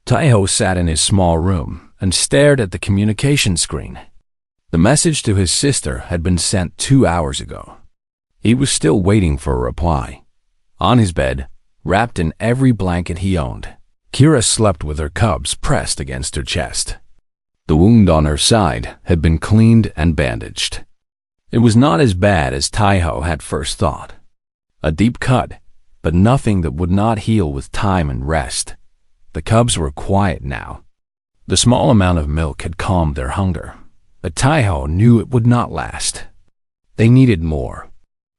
Taiho sat in his small room and stared at the communication screen. The message to his sister had been sent 2 hours ago. He was still waiting for a reply. On his bed, wrapped in every blanket he owned, Kira slept with her cubs pressed against her chest. The wound on her side had been cleaned and bandaged. It was not as bad as Taiho had first thought. A deep cut, but nothing that would not heal with time and rest. The cubs were quiet now. The small amount of milk had calmed their hunger, but Taiho knew it would not last. They needed more,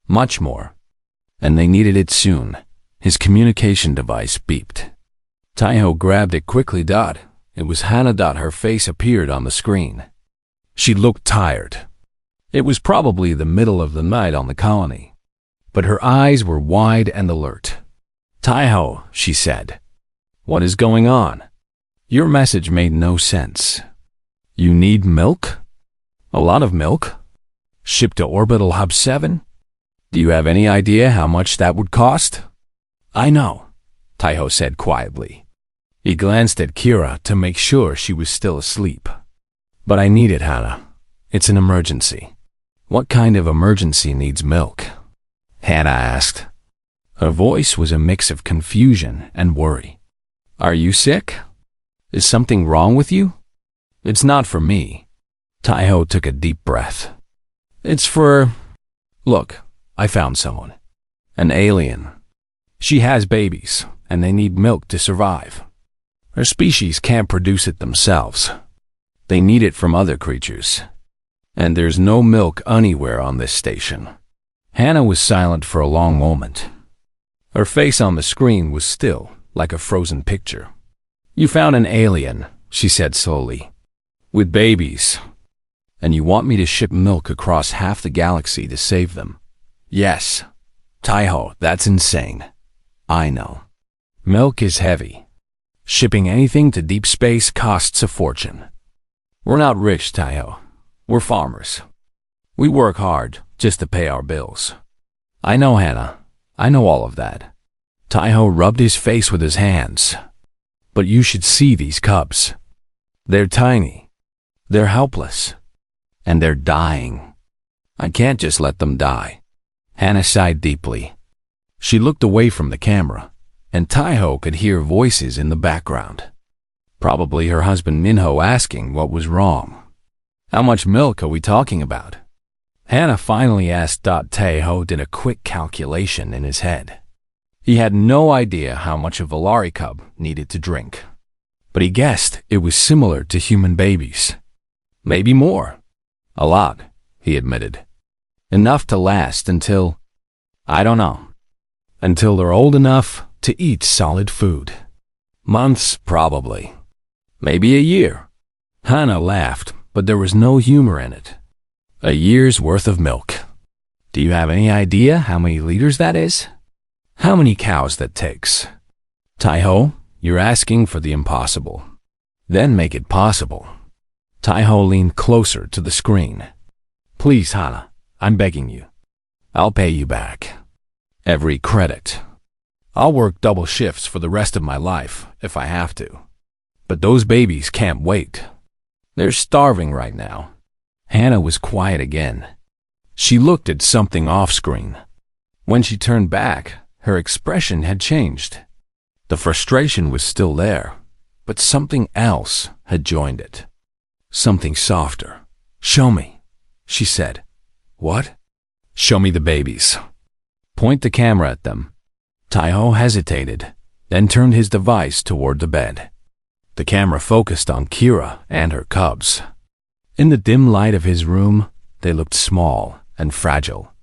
much more, and they needed it soon. His communication device beeped. Taiho grabbed it quickly. It was Hana. Her face appeared on the screen. She looked tired. It was probably the middle of the night on the colony, but her eyes were wide and alert. Taiho, she said. What is going on? Your message made no sense. You need milk? A lot of milk? Shipped to Orbital Hub 7? Do you have any idea how much that would cost? I know, Taiho said quietly. He glanced at Kira to make sure she was still asleep. But I need it, Hana. It's an emergency. What kind of emergency needs milk? Hana asked. Her voice was a mix of confusion and worry. Are you sick? Is something wrong with you? It's not for me. Taiho took a deep breath. It's for... Look, I found someone. An alien. She has babies, and they need milk to survive. Her species can't produce it themselves. They need it from other creatures. And there's no milk anywhere on this station. Hana was silent for a long moment. Her face on the screen was still, like a frozen picture. You found an alien, she said slowly, with babies. And you want me to ship milk across half the galaxy to save them? Yes. Taiho, that's insane. I know. Milk is heavy. Shipping anything to deep space costs a fortune. We're not rich, Taiho. We're farmers. We work hard just to pay our bills. I know, Hana. I know all of that. Taiho rubbed his face with his hands. But you should see these cubs. They're tiny. They're helpless. And they're dying. I can't just let them die. Hana sighed deeply. She looked away from the camera, and Taiho could hear voices in the background. Probably her husband Minho asking what was wrong. How much milk are we talking about? Hana finally asked. Taiho did a quick calculation in his head. He had no idea how much a Volari cub needed to drink, but he guessed it was similar to human babies. Maybe more. A lot, he admitted. Enough to last until, I don't know, until they're old enough to eat solid food. Months, probably. Maybe a year. Hana laughed, but there was no humor in it. A year's worth of milk. Do you have any idea how many liters that is? How many cows that takes? Taiho, you're asking for the impossible. Then make it possible. Taiho leaned closer to the screen. Please, Hana, I'm begging you. I'll pay you back. Every credit. I'll work double shifts for the rest of my life if I have to. But those babies can't wait. They're starving right now. Hana was quiet again. She looked at something off-screen. When she turned back, her expression had changed. The frustration was still there, but something else had joined it. Something softer. Show me, she said. What? Show me the babies. Point the camera at them. Taiho hesitated, then turned his device toward the bed. The camera focused on Kira and her cubs. In the dim light of his room, they looked small and fragile.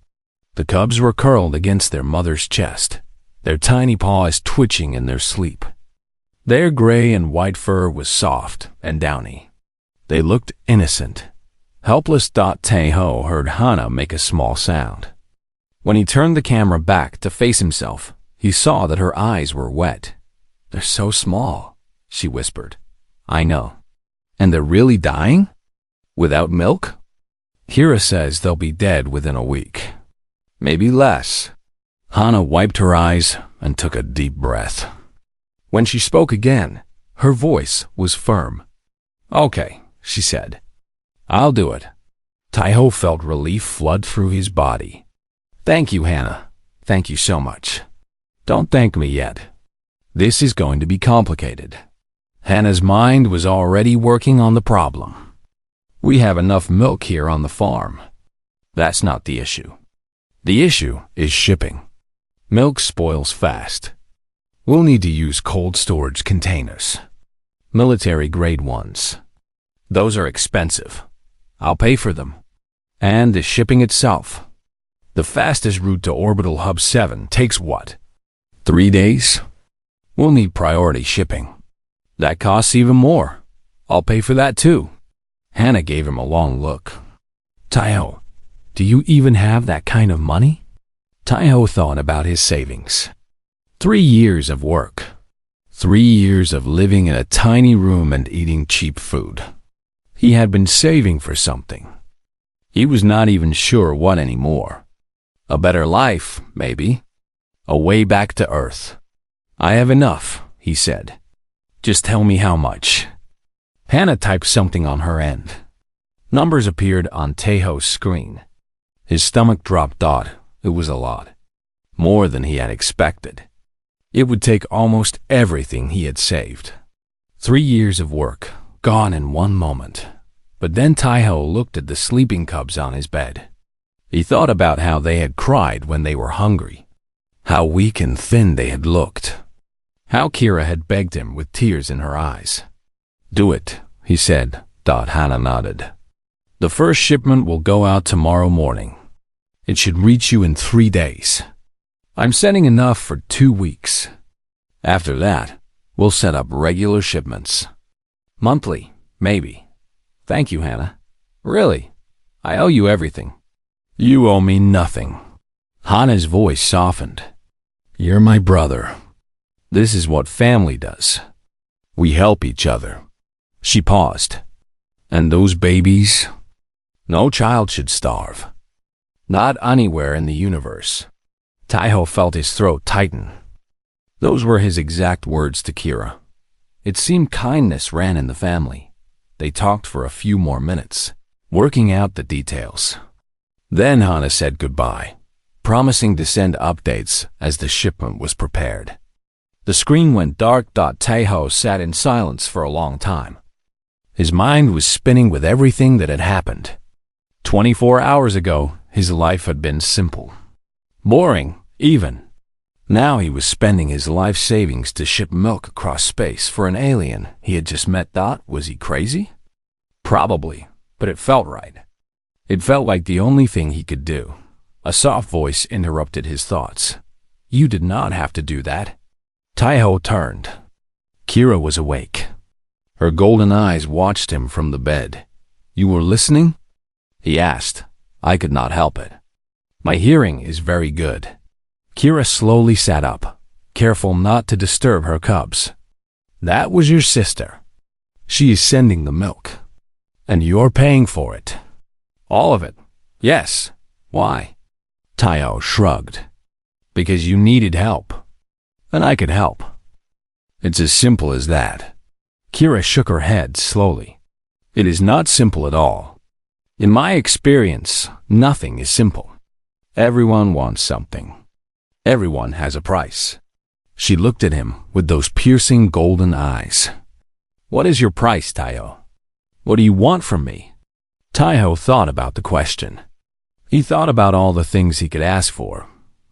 The cubs were curled against their mother's chest, their tiny paws twitching in their sleep. Their gray and white fur was soft and downy. They looked innocent. Helpless. Taiho heard Hana make a small sound. When he turned the camera back to face himself, he saw that her eyes were wet. They're so small, she whispered. I know. And they're really dying? Without milk? Kira says they'll be dead within a week. Maybe less. Hana wiped her eyes and took a deep breath. When she spoke again, Her voice was firm. "Okay," she said. "I'll do it." Taiho felt relief flood through his body. "Thank you, Hannah. Thank you so much." "Don't thank me yet. This is going to be complicated." Hannah's mind was already working on the problem. "We have enough milk here on the farm. That's not the issue. The issue is shipping. Milk spoils fast. We'll need to use cold storage containers. Military-grade ones. Those are expensive. I'll pay for them. And the shipping itself. The fastest route to Orbital Hub 7 takes what? 3 days? We'll need priority shipping. That costs even more. I'll pay for that too." Hannah gave him a long look. "Taiho, do you even have that kind of money?" Taiho thought about his savings. 3 years of work. 3 years of living in a tiny room and eating cheap food. He had been saving for something. He was not even sure what anymore. A better life, maybe. A way back to Earth. "I have enough," he said. "Just tell me how much." Hannah typed something on her end. Numbers appeared on Taiho's screen. His stomach dropped. It was a lot. More than he had expected. It would take almost everything he had saved. 3 years of work, gone in one moment. But then Taiho looked at the sleeping cubs on his bed. He thought about how they had cried when they were hungry. How weak and thin they had looked. How Kira had begged him with tears in her eyes. "Do it," he said. Hannah nodded. "The first shipment will go out tomorrow morning. It should reach you in 3 days. I'm sending enough for 2 weeks. After that, we'll set up regular shipments. Monthly, maybe. Thank you, Hannah. Really, I owe you everything." "You owe me nothing." Hannah's voice softened. "You're my brother. This is what family does. We help each other." She paused. "And those babies? No child should starve. Not anywhere in the universe." Taiho felt his throat tighten. Those were his exact words to Kira. It seemed kindness ran in the family. They talked for a few more minutes, working out the details. Then Hannah said goodbye, promising to send updates as the shipment was prepared. The screen went dark. Taiho sat in silence for a long time. His mind was spinning with everything that had happened. 24 hours ago, his life had been simple. Boring, even. Now he was spending his life savings to ship milk across space for an alien he had just met. Was he crazy? Probably, but it felt right. It felt like the only thing he could do. A soft voice interrupted his thoughts. "You did not have to do that." Taiho turned. Kira was awake. Her golden eyes watched him from the bed. "You were listening?" he asked. I could not help it. "My hearing is very good." Kira slowly sat up, careful not to disturb her cubs. "That was your sister. She is sending the milk. And you're paying for it." "All of it. Yes. Why?" Taiho shrugged. "Because you needed help. And I could help. It's as simple as that." Kira shook her head slowly. "It is not simple at all. In my experience, nothing is simple. Everyone wants something. Everyone has a price." She looked at him with those piercing golden eyes. "What is your price, Taiho? What do you want from me?" Taiho thought about the question. He thought about all the things he could ask for.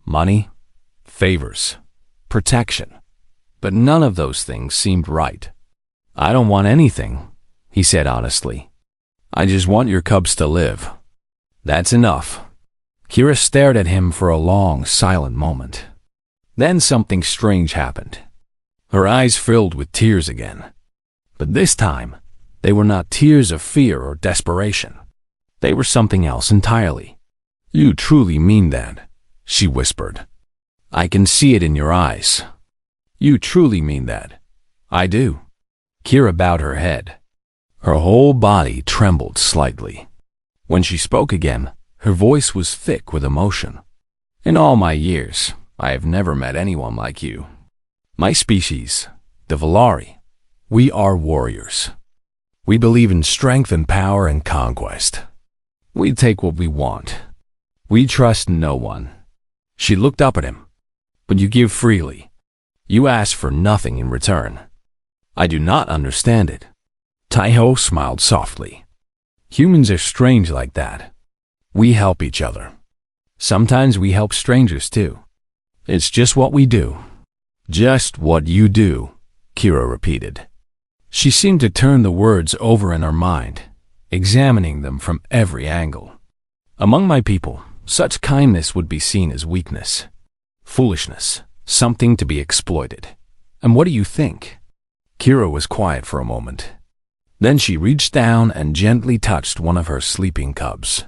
Money, favors, protection. But none of those things seemed right. "I don't want anything," he said honestly. "I just want your cubs to live. That's enough." Kira stared at him for a long, silent moment. Then something strange happened. Her eyes filled with tears again. But this time, they were not tears of fear or desperation. They were something else entirely. "You truly mean that," she whispered. "I can see it in your eyes. You truly mean that." "I do." Kira bowed her head. Her whole body trembled slightly. When she spoke again, her voice was thick with emotion. "In all my years, I have never met anyone like you. My species, the Valari, We are warriors. We believe in strength and power and conquest. We take what we want. We trust no one." She looked up at him. "But you give freely. You ask for nothing in return. I do not understand it." Taiho smiled softly. "Humans are strange like that. We help each other. Sometimes we help strangers too. It's just what we do." "Just what you do," Kira repeated. She seemed to turn the words over in her mind, examining them from every angle. "Among my people, such kindness would be seen as weakness, foolishness, something to be exploited. And what do you think?" Kira was quiet for a moment. Then she reached down and gently touched one of her sleeping cubs.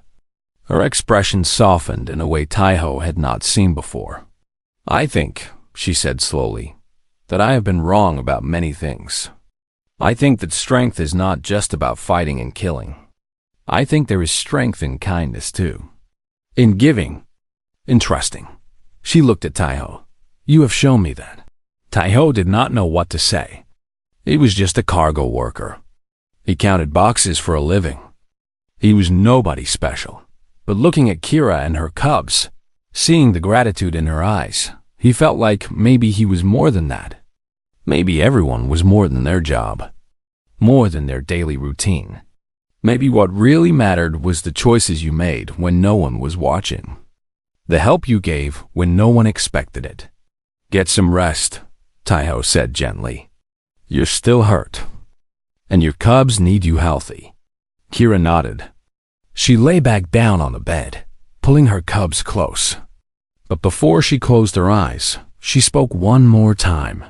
Her expression softened in a way Taiho had not seen before. "I think," she said slowly, "that I have been wrong about many things. I think that strength is not just about fighting and killing. I think there is strength in kindness too. In giving, in trusting." She looked at Taiho. "You have shown me that." Taiho did not know what to say. He was just a cargo worker. He counted boxes for a living. He was nobody special. But looking at Kira and her cubs, seeing the gratitude in her eyes, he felt like maybe he was more than that. Maybe everyone was more than their job, more than their daily routine. Maybe what really mattered was the choices you made when no one was watching. The help you gave when no one expected it. "Get some rest," Taiho said gently. "You're still hurt, and your cubs need you healthy." Kira nodded. She lay back down on the bed, pulling her cubs close. But before she closed her eyes, she spoke one more time.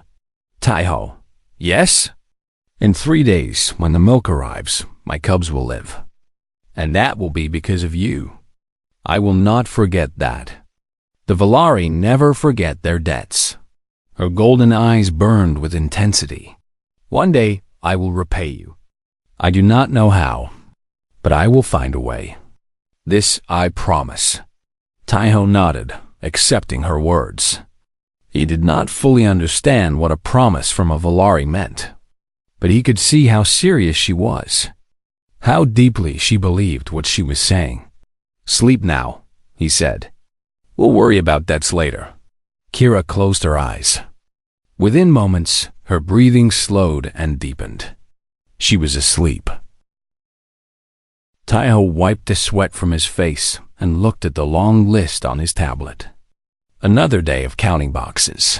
"Taiho, yes? In 3 days, when the milk arrives, my cubs will live. And that will be because of you. I will not forget that. The Valari never forget their debts." Her golden eyes burned with intensity. "One day, I will repay you. I do not know how, but I will find a way. This I promise." Taiho nodded, accepting her words. He did not fully understand what a promise from a Valari meant, but he could see how serious she was, how deeply she believed what she was saying. "Sleep now," he said. "We'll worry about debts later." Kira closed her eyes. Within moments, her breathing slowed and deepened. She was asleep. Taiho wiped the sweat from his face and looked at the long list on his tablet. Another day of counting boxes.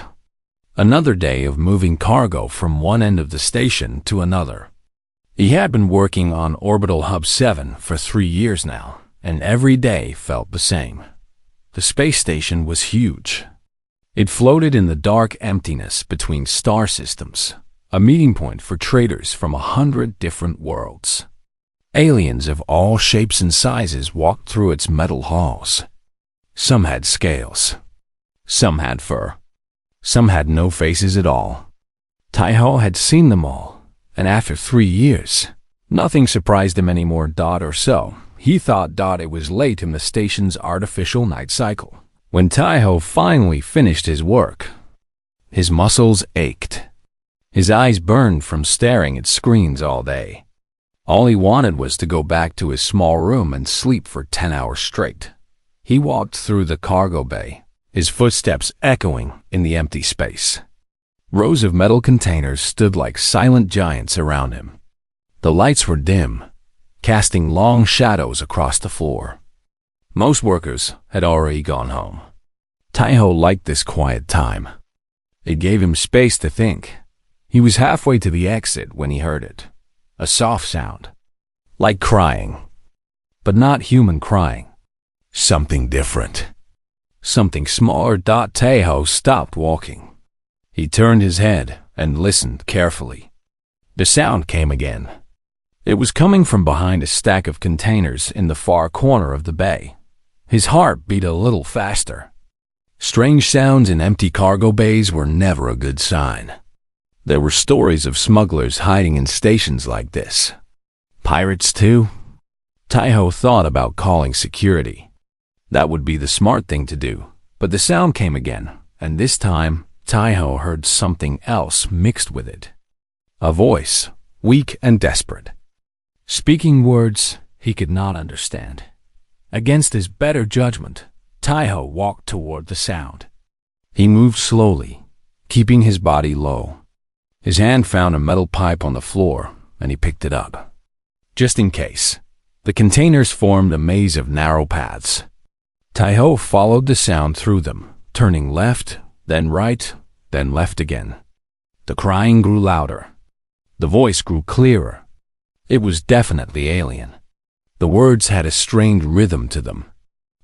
Another day of moving cargo from one end of the station to another. He had been working on Orbital Hub 7 for 3 years now, and every day felt the same. The space station was huge. It floated in the dark emptiness between star systems, a meeting point for traders from 100 different worlds. Aliens of all shapes and sizes walked through its metal halls. Some had scales. Some had fur. Some had no faces at all. Taiho had seen them all, and after 3 years, nothing surprised him anymore. Or so. He thought it was late in the station's artificial night cycle. When Taiho finally finished his work, his muscles ached. His eyes burned from staring at screens all day. All he wanted was to go back to his small room and sleep for 10 hours straight. He walked through the cargo bay, his footsteps echoing in the empty space. Rows of metal containers stood like silent giants around him. The lights were dim, casting long shadows across the floor. Most workers had already gone home. Taiho liked this quiet time. It gave him space to think. He was halfway to the exit when he heard it. A soft sound, like crying, but not human crying. Something different. Something smaller. Taiho stopped walking. He turned his head and listened carefully. The sound came again. It was coming from behind a stack of containers in the far corner of the bay. His heart beat a little faster. Strange sounds in empty cargo bays were never a good sign. There were stories of smugglers hiding in stations like this. Pirates too? Taiho thought about calling security. That would be the smart thing to do, but the sound came again, and this time Taiho heard something else mixed with it. A voice, weak and desperate, speaking words he could not understand. Against his better judgment, Taiho walked toward the sound. He moved slowly, keeping his body low. His hand found a metal pipe on the floor, and he picked it up. Just in case, the containers formed a maze of narrow paths. Taiho followed the sound through them, turning left, then right, then left again. The crying grew louder. The voice grew clearer. It was definitely alien. The words had a strained rhythm to them,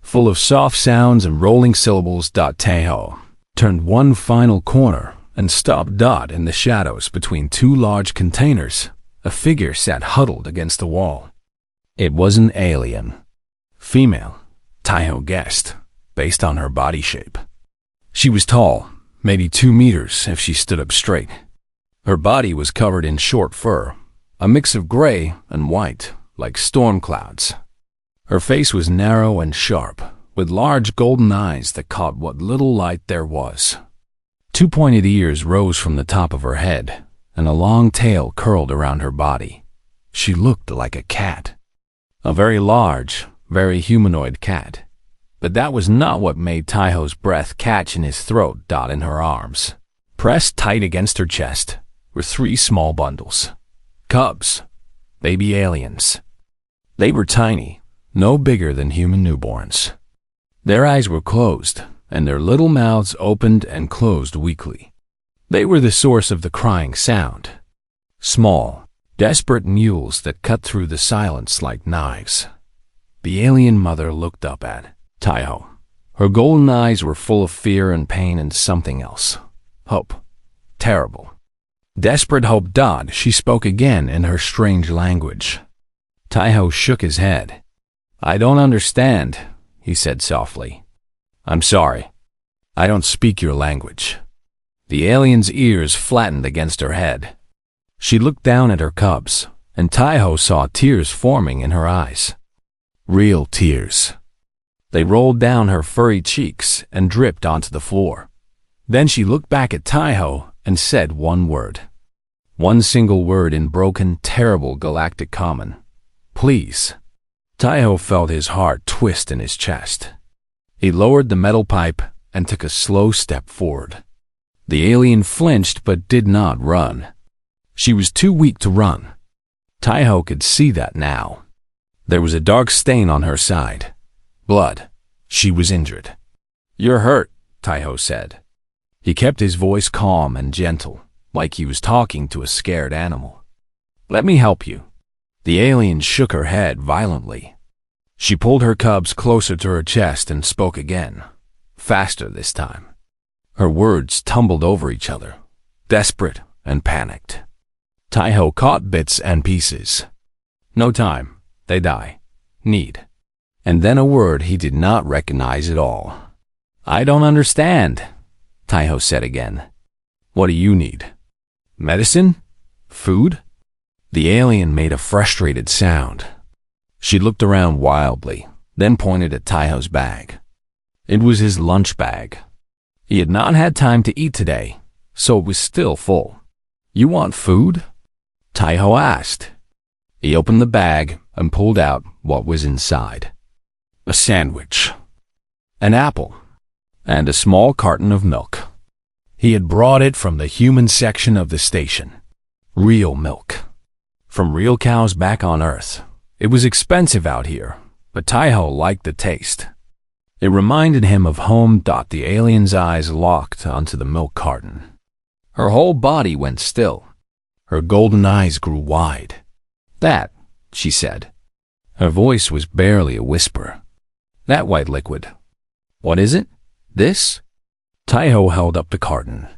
full of soft sounds and rolling syllables. Taiho turned one final corner and stopped in the shadows between two large containers. A figure sat huddled against the wall. It was an alien. Female, Taiho guessed, based on her body shape. She was tall, maybe 2 meters if she stood up straight. Her body was covered in short fur, a mix of gray and white, like storm clouds. Her face was narrow and sharp, with large golden eyes that caught what little light there was. 2 pointed ears rose from the top of her head, and a long tail curled around her body. She looked like a cat. A very large, very humanoid cat. But that was not what made Taiho's breath catch in his throat. In her arms, pressed tight against her chest, were 3 small bundles. Cubs. Baby aliens. They were tiny, no bigger than human newborns. Their eyes were closed, and their little mouths opened and closed weakly. They were the source of the crying sound. Small, desperate mules that cut through the silence like knives. The alien mother looked up at Taiho. Her golden eyes were full of fear and pain and something else. Hope. Terrible. Desperate hope. She spoke again in her strange language. Taiho shook his head. "I don't understand," he said softly. "I'm sorry. I don't speak your language." The alien's ears flattened against her head. She looked down at her cubs, and Taiho saw tears forming in her eyes. Real tears. They rolled down her furry cheeks and dripped onto the floor. Then she looked back at Taiho and said one word. One single word in broken, terrible galactic common. "Please." Taiho felt his heart twist in his chest. He lowered the metal pipe and took a slow step forward. The alien flinched but did not run. She was too weak to run. Taiho could see that now. There was a dark stain on her side. Blood. She was injured. "You're hurt," Taiho said. He kept his voice calm and gentle, like he was talking to a scared animal. "Let me help you." The alien shook her head violently. She pulled her cubs closer to her chest and spoke again, faster this time. Her words tumbled over each other, desperate and panicked. Taiho caught bits and pieces. "No time. They die. Need." And then a word he did not recognize at all. "I don't understand," Taiho said again. "What do you need? Medicine? Food?" The alien made a frustrated sound. She looked around wildly, then pointed at Taiho's bag. It was his lunch bag. He had not had time to eat today, so it was still full. "You want food?" Taiho asked. He opened the bag and pulled out what was inside. A sandwich, an apple, and a small carton of milk. He had brought it from the human section of the station. Real milk. From real cows back on Earth. It was expensive out here, but Taiho liked the taste. It reminded him of home. The alien's eyes locked onto the milk carton. Her whole body went still. Her golden eyes grew wide. "That," she said. Her voice was barely a whisper. "That white liquid. What is it? This?" Taiho held up the carton.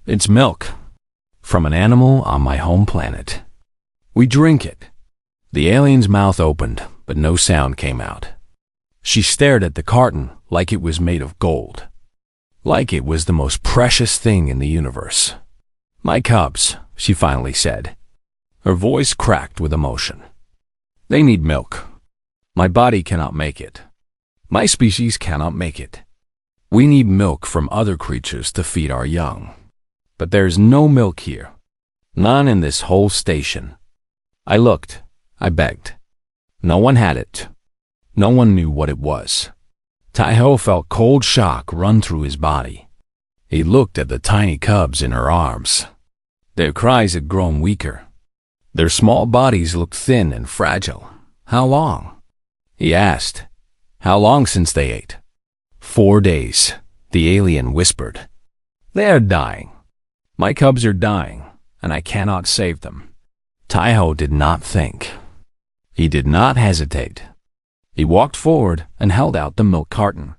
"It's milk. From an animal on my home planet. We drink it." The alien's mouth opened, but no sound came out. She stared at the carton like it was made of gold. Like it was the most precious thing in the universe. "My cubs," she finally said. Her voice cracked with emotion. "They need milk. My body cannot make it. My species cannot make it. We need milk from other creatures to feed our young. But there's no milk here. None in this whole station. I looked. I begged. No one had it. No one knew what it was. Taiho felt cold shock run through his body. He looked at the tiny cubs in her arms. Their cries had grown weaker. Their small bodies looked thin and fragile. How long? He asked. How long since they ate? 4 days, the alien whispered. They are dying. My cubs are dying, and I cannot save them. Taiho did not think. He did not hesitate. He walked forward and held out the milk carton.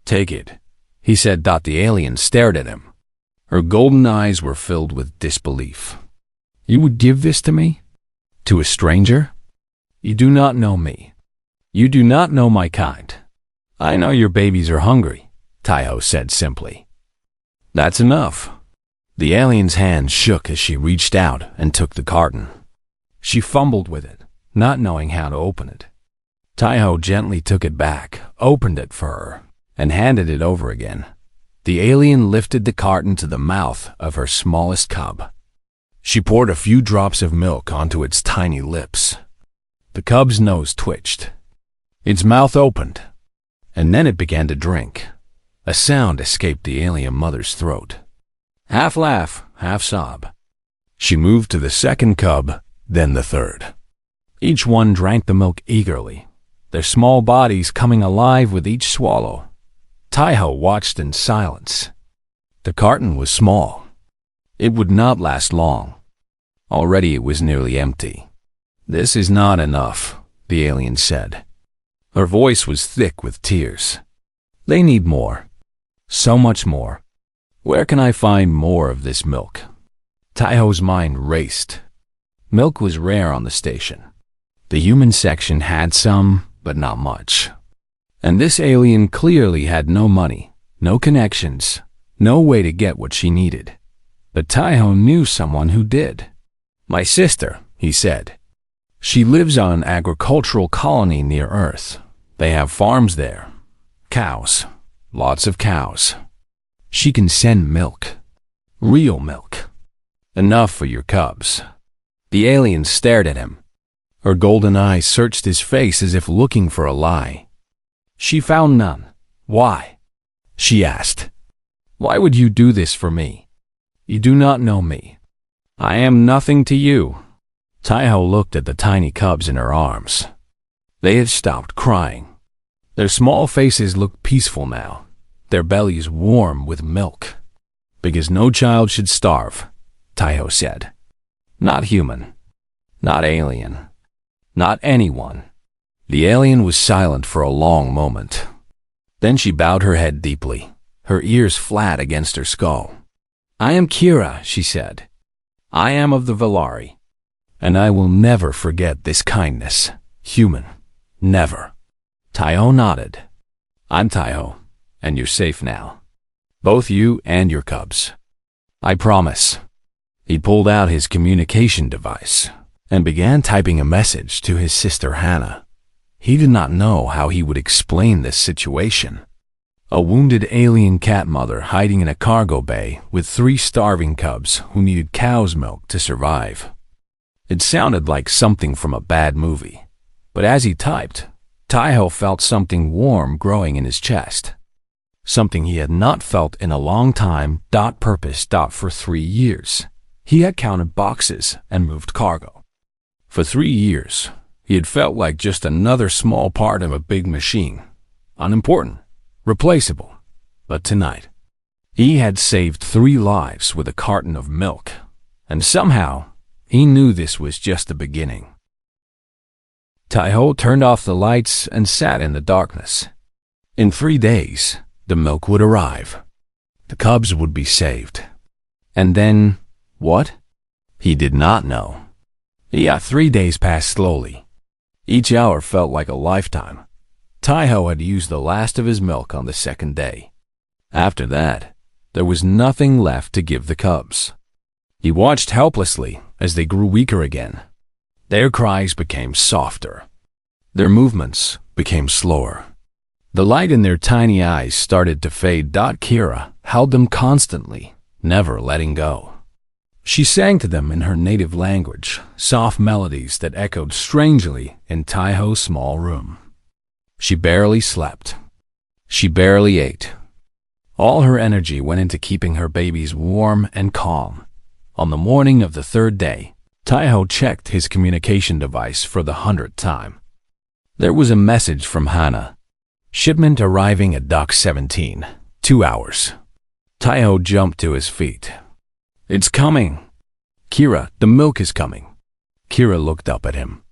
Take it, he said. The alien stared at him. Her golden eyes were filled with disbelief. You would give this to me? To a stranger? You do not know me. You do not know my kind. I know your babies are hungry, Taiho said simply. That's enough. The alien's hand shook as she reached out and took the carton. She fumbled with it, not knowing how to open it. Taiho gently took it back, opened it for her, and handed it over again. The alien lifted the carton to the mouth of her smallest cub. She poured a few drops of milk onto its tiny lips. The cub's nose twitched. Its mouth opened, and then it began to drink. A sound escaped the alien mother's throat. Half laugh, half sob. She moved to the second cub, then the third. Each one drank the milk eagerly, their small bodies coming alive with each swallow. Taiho watched in silence. The carton was small. It would not last long. Already it was nearly empty. This is not enough, the alien said. Her voice was thick with tears. They need more. So much more. Where can I find more of this milk? Taiho's mind raced. Milk was rare on the station. The human section had some, but not much. And this alien clearly had no money, no connections, no way to get what she needed. But Taiho knew someone who did. My sister, he said. She lives on an agricultural colony near Earth. They have farms there. Cows. Lots of cows. She can send milk. Real milk. Enough for your cubs. The alien stared at him. Her golden eyes searched his face as if looking for a lie. She found none. Why? She asked. Why would you do this for me? You do not know me. I am nothing to you. Taiho looked at the tiny cubs in her arms. They had stopped crying. Their small faces looked peaceful now, their bellies warm with milk. Because no child should starve, Taiho said. Not human. Not alien. Not anyone. The alien was silent for a long moment. Then she bowed her head deeply, her ears flat against her skull. I am Kira, she said. I am of the Valari. And I will never forget this kindness. Human. Never. Taiho nodded. I'm Taiho, and you're safe now. Both you and your cubs. I promise. He pulled out his communication device and began typing a message to his sister Hannah. He did not know how he would explain this situation. A wounded alien cat mother hiding in a cargo bay with 3 starving cubs who needed cow's milk to survive. It sounded like something from a bad movie, but as he typed, Taiho felt something warm growing in his chest. Something he had not felt in a long time. Purpose. For 3 years, he had counted boxes and moved cargo. For 3 years, he had felt like just another small part of a big machine, unimportant, replaceable. But tonight, he had saved 3 lives with a carton of milk, and somehow he knew this was just the beginning. Taiho turned off the lights and sat in the darkness. In 3 days, the milk would arrive. The cubs would be saved. And then, what? He did not know. 3 days passed slowly. Each hour felt like a lifetime. Taiho had used the last of his milk on the 2nd day. After that, there was nothing left to give the cubs. He watched helplessly as they grew weaker again. Their cries became softer. Their movements became slower. The light in their tiny eyes started to fade. Kira held them constantly, never letting go. She sang to them in her native language, soft melodies that echoed strangely in Taiho's small room. She barely slept. She barely ate. All her energy went into keeping her babies warm and calm. On the morning of the third day, Taiho checked his communication device for the 100th time. There was a message from Hana. Shipment arriving at Dock 17. 2 hours. Taiho jumped to his feet. It's coming. Kira, the milk is coming. Kira looked up at him.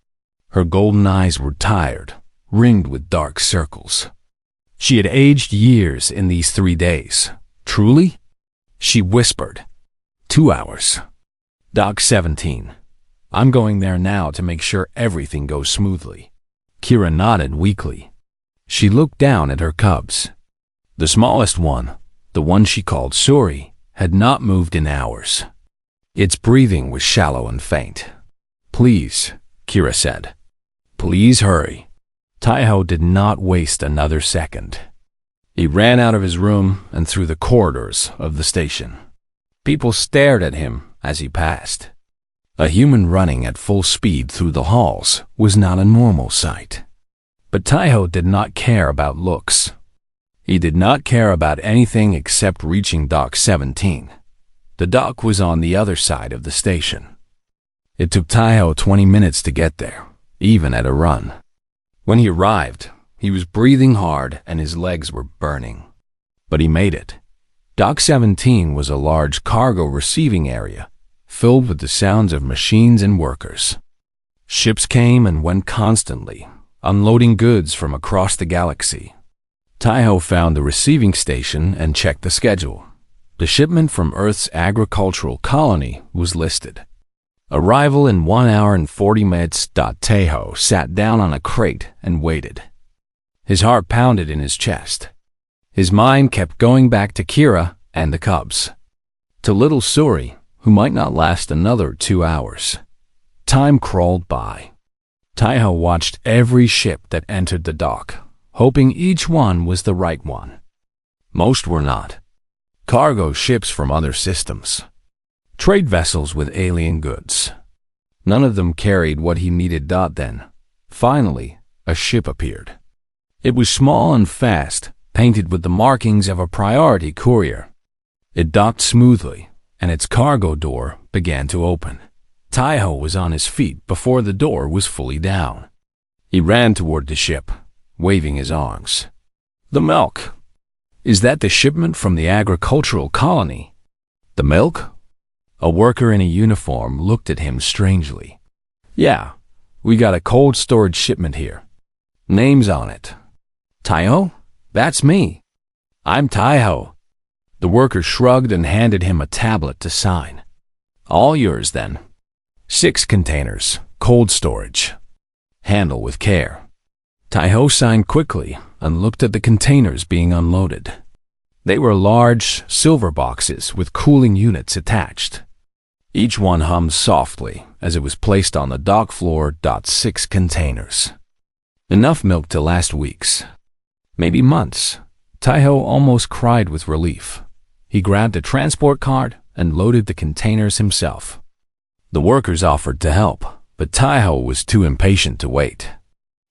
Her golden eyes were tired, ringed with dark circles. She had aged years in these 3 days. Truly? She whispered. 2 hours. Dock 17. I'm going there now to make sure everything goes smoothly. Kira nodded weakly. She looked down at her cubs. The smallest one, the one she called Suri, had not moved in hours. Its breathing was shallow and faint. Please, Kira said. Please hurry. Taiho did not waste another second. He ran out of his room and through the corridors of the station. People stared at him as he passed. A human running at full speed through the halls was not a normal sight. But Taiho did not care about looks. He did not care about anything except reaching Dock 17. The dock was on the other side of the station. It took Taiho 20 minutes to get there, even at a run. When he arrived, he was breathing hard and his legs were burning. But he made it. Dock 17 was a large cargo receiving area, filled with the sounds of machines and workers. Ships came and went constantly, unloading goods from across the galaxy. Taiho found the receiving station and checked the schedule. The shipment from Earth's agricultural colony was listed. Arrival in 1 hour and 40 minutes. Taiho sat down on a crate and waited. His heart pounded in his chest. His mind kept going back to Kira and the cubs. To little Suri, who might not last another 2 hours. Time crawled by. Taiho watched every ship that entered the dock, hoping each one was the right one. Most were not. Cargo ships from other systems. Trade vessels with alien goods. None of them carried what he needed. Then, finally, a ship appeared. It was small and fast, painted with the markings of a priority courier. It docked smoothly, and its cargo door began to open. Taiho was on his feet before the door was fully down. He ran toward the ship, waving his arms. The milk. Is that the shipment from the agricultural colony? The milk? A worker in a uniform looked at him strangely. Yeah, we got a cold storage shipment here. Name's on it. Taiho? That's me. I'm Taiho. The worker shrugged and handed him a tablet to sign. All yours, then. 6 containers, cold storage. Handle with care. Taiho signed quickly and looked at the containers being unloaded. They were large silver boxes with cooling units attached. Each one hummed softly as it was placed on the dock floor. 6 containers. Enough milk to last weeks, maybe months. Taiho almost cried with relief. He grabbed a transport cart and loaded the containers himself. The workers offered to help, but Taiho was too impatient to wait.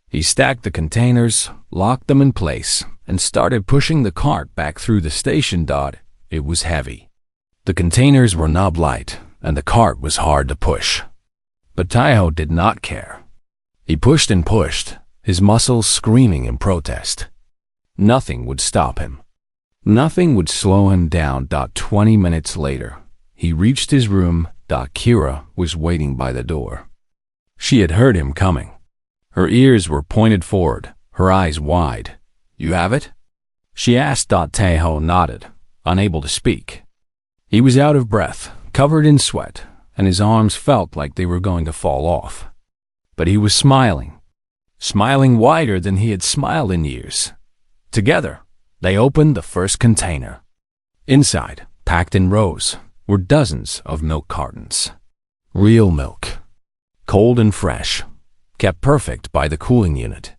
He stacked the containers, locked them in place, and started pushing the cart back through the station. It was heavy. The containers were knob-light, and the cart was hard to push. But Taiho did not care. He pushed and pushed, his muscles screaming in protest. Nothing would stop him. Nothing would slow him down. 20 minutes later, he reached his room. Kira was waiting by the door. She had heard him coming. Her ears were pointed forward, her eyes wide. You have it? She asked. Taiho nodded, unable to speak. He was out of breath, covered in sweat, and his arms felt like they were going to fall off. But he was smiling wider than he had smiled in years. Together, they opened the first container. Inside, packed in rows, were dozens of milk cartons. Real milk. Cold and fresh, kept perfect by the cooling unit.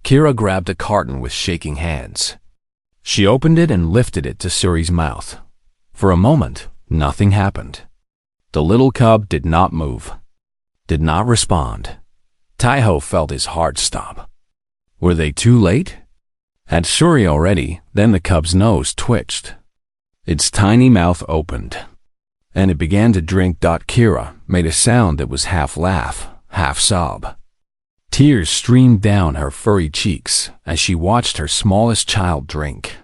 Kira grabbed a carton with shaking hands. She opened it and lifted it to Suri's mouth. For a moment, nothing happened. The little cub did not move, did not respond. Taiho felt his heart stop. Were they too late? Had Suri already? Then the cub's nose twitched. Its tiny mouth opened, and it began to drink. Kira made a sound that was half laugh, half sob. Tears streamed down her furry cheeks as she watched her smallest child drink.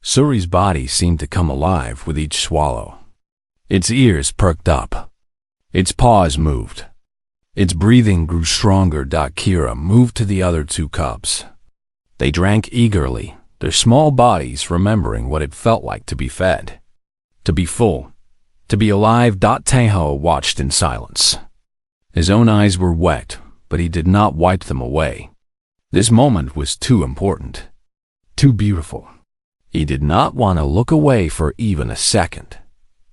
Suri's body seemed to come alive with each swallow. Its ears perked up. Its paws moved. Its breathing grew stronger. Kira moved to the other two cubs. They drank eagerly, their small bodies remembering what it felt like to be fed, to be full, to be alive. Taiho watched in silence. His own eyes were wet, but he did not wipe them away. This moment was too important, too beautiful. He did not want to look away for even a second.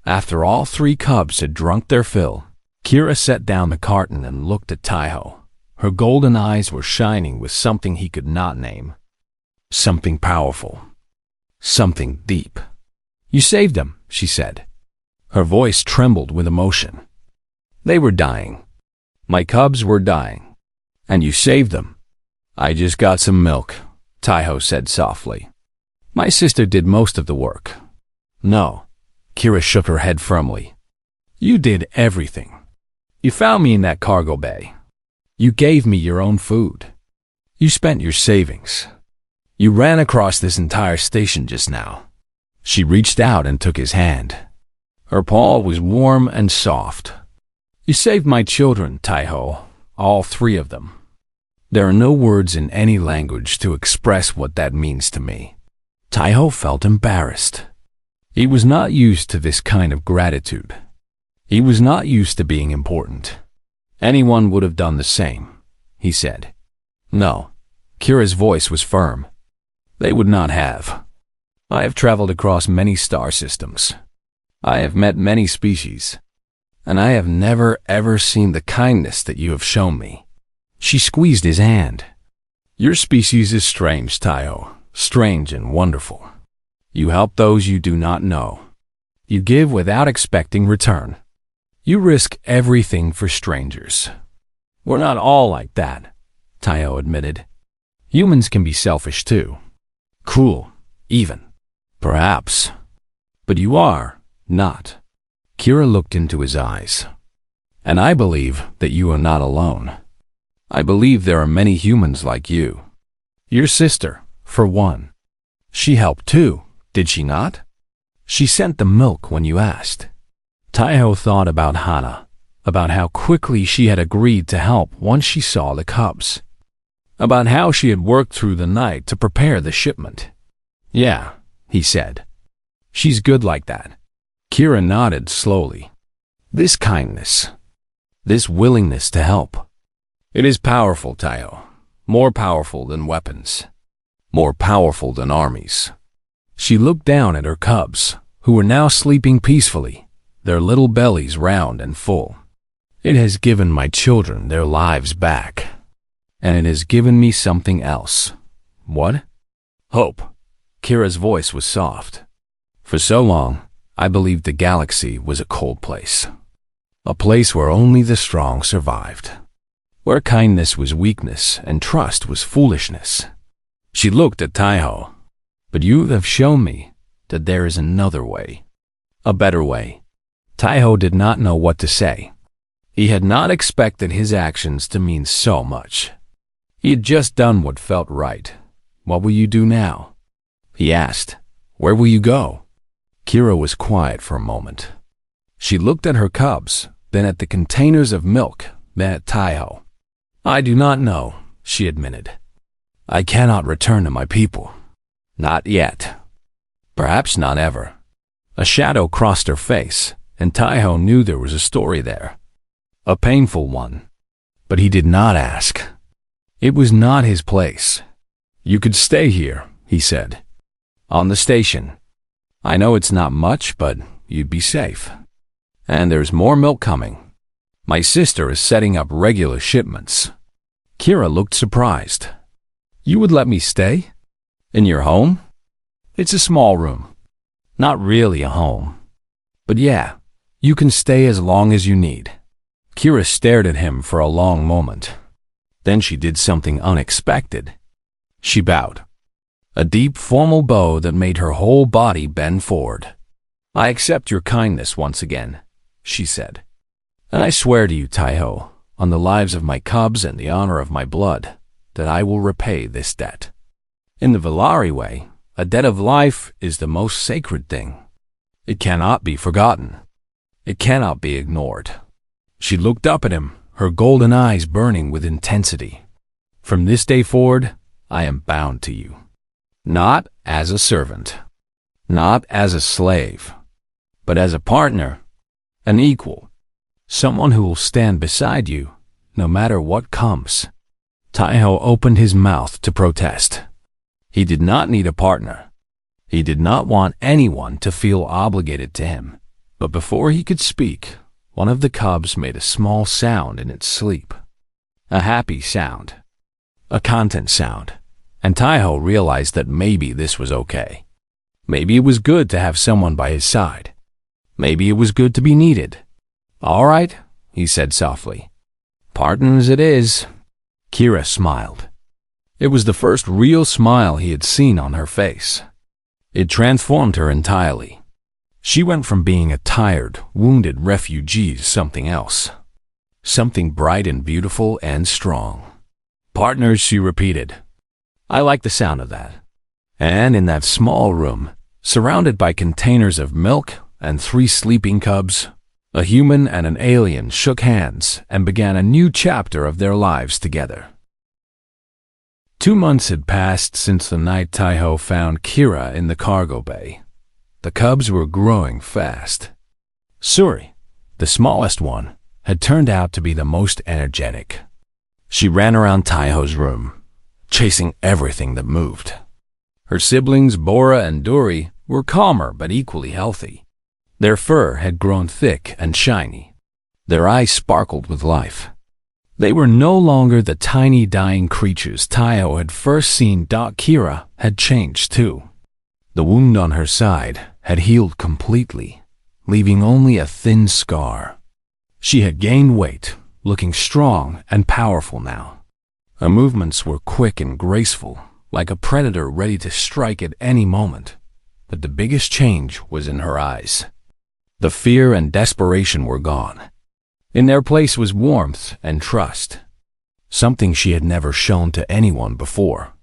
After all three cubs had drunk their fill, Kira set down the carton and looked at Taiho. Her golden eyes were shining with something he could not name. Something powerful. Something deep. "You saved them," she said. Her voice trembled with emotion. "They were dying. My cubs were dying. And you saved them." "I just got some milk," Taiho said softly. "My sister did most of the work." "No." Kira shook her head firmly. "You did everything. You found me in that cargo bay. You gave me your own food. You spent your savings. You ran across this entire station just now." She reached out and took his hand. Her paw was warm and soft. "You saved my children, Taiho, all three of them. There are no words in any language to express what that means to me." Taiho felt embarrassed. He was not used to this kind of gratitude. He was not used to being important. "Anyone would have done the same," he said. "No." Kira's voice was firm. "They would not have. I have traveled across many star systems. I have met many species. And I have never ever seen the kindness that you have shown me." She squeezed his hand. "Your species is strange, Taiho. Strange and wonderful. You help those you do not know. You give without expecting return. You risk everything for strangers." "We're not all like that," Taiho admitted. "Humans can be selfish too. Cruel, even. Perhaps. But you are not." Kira looked into his eyes. "And I believe that you are not alone. I believe there are many humans like you. Your sister, for one. She helped too, did she not? She sent the milk when you asked." Taiho thought about Hana, about how quickly she had agreed to help once she saw the cubs, about how she had worked through the night to prepare the shipment. "Yeah," he said. "She's good like that." Kira nodded slowly. "This kindness, this willingness to help, it is powerful, Taiho. More powerful than weapons. More powerful than armies." She looked down at her cubs, who were now sleeping peacefully, their little bellies round and full. "It has given my children their lives back. And it has given me something else." "What?" "Hope." Kira's voice was soft. "For so long, I believed the galaxy was a cold place. A place where only the strong survived. Where kindness was weakness and trust was foolishness." She looked at Taiho. "But you have shown me that there is another way. A better way." Taiho did not know what to say. He had not expected his actions to mean so much. He had just done what felt right. "What will you do now?" he asked. "Where will you go?" Kira was quiet for a moment. She looked at her cubs, then at the containers of milk, then at Taiho. "I do not know," she admitted. "I cannot return to my people. Not yet. Perhaps not ever." A shadow crossed her face, and Taiho knew there was a story there. A painful one. But he did not ask. It was not his place. "You could stay here," he said. "On the station. I know it's not much, but you'd be safe. And there's more milk coming. My sister is setting up regular shipments." Kira looked surprised. "You would let me stay? In your home?" "It's a small room. Not really a home. But yeah, You can stay as long as you need." Kira stared at him for a long moment. Then she did something unexpected. She bowed. A deep, formal bow that made her whole body bend forward. "I accept your kindness once again," she said. "And I swear to you, Taiho, on the lives of my cubs and the honor of my blood, that I will repay this debt. In the Valari way, a debt of life is the most sacred thing. It cannot be forgotten. It cannot be ignored." She looked up at him, her golden eyes burning with intensity. "From this day forward, I am bound to you. Not as a servant, not as a slave, but as a partner, an equal, someone who will stand beside you no matter what comes." Taiho opened his mouth to protest. He did not need a partner. He did not want anyone to feel obligated to him. But before he could speak, one of the cubs made a small sound in its sleep. A happy sound. A content sound. And Taiho realized that maybe this was okay. Maybe it was good to have someone by his side. Maybe it was good to be needed. "All right," he said softly. "Partners it is." Kira smiled. It was the first real smile he had seen on her face. It transformed her entirely. She went from being a tired, wounded refugee to something else. Something bright and beautiful and strong. "Partners," she repeated. "I like the sound of that." And in that small room, surrounded by containers of milk and 3 sleeping cubs, a human and an alien shook hands and began a new chapter of their lives together. 2 months had passed since the night Taiho found Kira in the cargo bay. The cubs were growing fast. Suri, the smallest one, had turned out to be the most energetic. She ran around Taiho's room, chasing everything that moved. Her siblings, Bora and Duri, were calmer but equally healthy. Their fur had grown thick and shiny. Their eyes sparkled with life. They were no longer the tiny dying creatures Taiho had first seen. Kira had changed too. The wound on her side had healed completely, leaving only a thin scar. She had gained weight, looking strong and powerful now. Her movements were quick and graceful, like a predator ready to strike at any moment. But the biggest change was in her eyes. The fear and desperation were gone. In their place was warmth and trust, something she had never shown to anyone before.